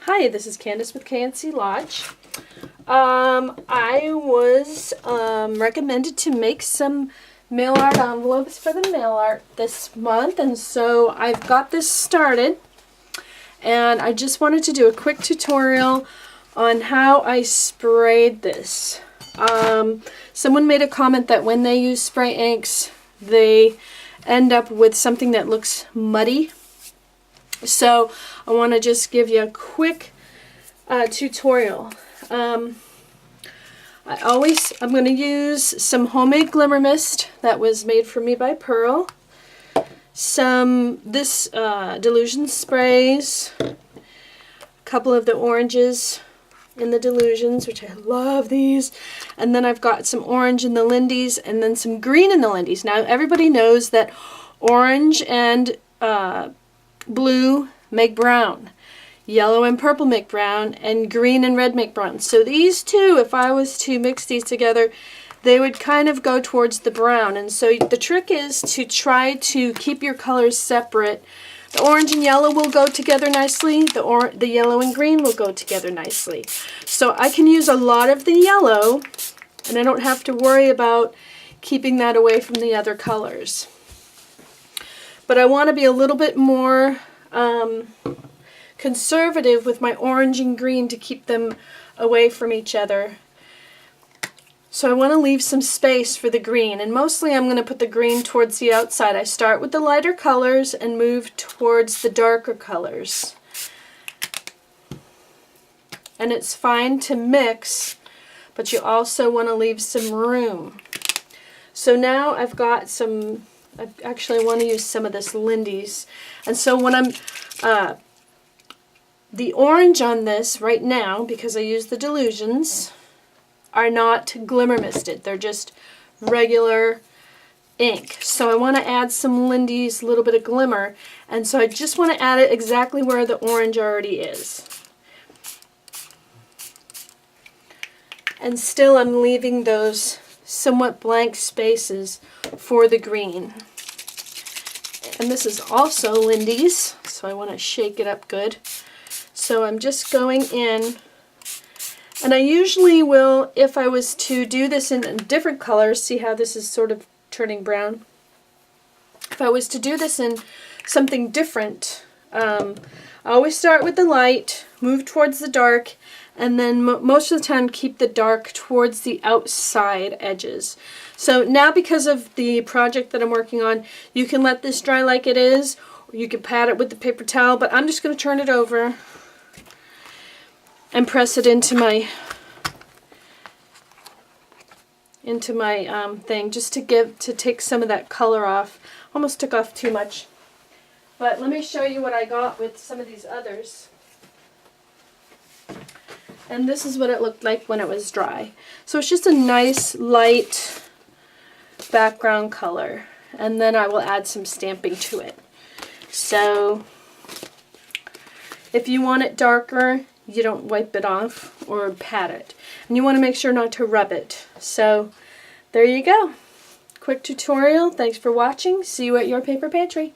Hi, this is Candace with KNC Lodge. I was recommended to make some mail art envelopes for the mail art this month, and so I've got this started. And I just wanted to do a quick tutorial on how I sprayed this. Someone made a comment that when they use spray inks, they end up with something that looks muddy. So I want to just give you a quick tutorial. I'm going to use some homemade glimmer mist that was made for me by Pearl. This Delusion sprays, a couple of the oranges in the Delusions, which I love these, and then I've got some orange in the Lindy's and then some green in the Lindy's. Now everybody knows that orange and blue make brown, yellow and purple make brown, and green and red make brown. So these two, if I was to mix these together, they would kind of go towards the brown. And so the trick is to try to keep your colors separate. The orange and yellow will go together nicely. The yellow and green will go together nicely. So I can use a lot of the yellow, and I don't have to worry about keeping that away from the other colors. But I want to be a little bit more conservative with my orange and green to keep them away from each other. So I want to leave some space for the green, and mostly I'm going to put the green towards the outside. I start with the lighter colors and move towards the darker colors. And it's fine to mix, but you also want to leave some room. So now I've got some, I actually want to use some of this Lindy's. And so when I'm, the orange on this right now, because I use the Delusions, are not glimmer misted. They're just regular ink. So I want to add some Lindy's, a little bit of glimmer, and so I just want to add it exactly where the orange already is. And still I'm leaving those somewhat blank spaces for the green. And this is also Lindy's, so I want to shake it up good. So I'm just going in, and I usually will, if I was to do this in different colors, see how this is sort of turning brown? If I was to do this in something different, I always start with the light, move towards the dark, and then most of the time keep the dark towards the outside edges. So now, because of the project that I'm working on, you can let this dry like it is, or you can pat it with the paper towel, but I'm just going to turn it over and press it into my thing, just to take some of that color off. Almost took off too much. But let me show you what I got with some of these others. And this is what it looked like when it was dry. So it's just a nice light background color, and then I will add some stamping to it. So if you want it darker, you don't wipe it off or pat it. And you want to make sure not to rub it. So there you go. Quick tutorial. Thanks for watching. See you at your paper pantry.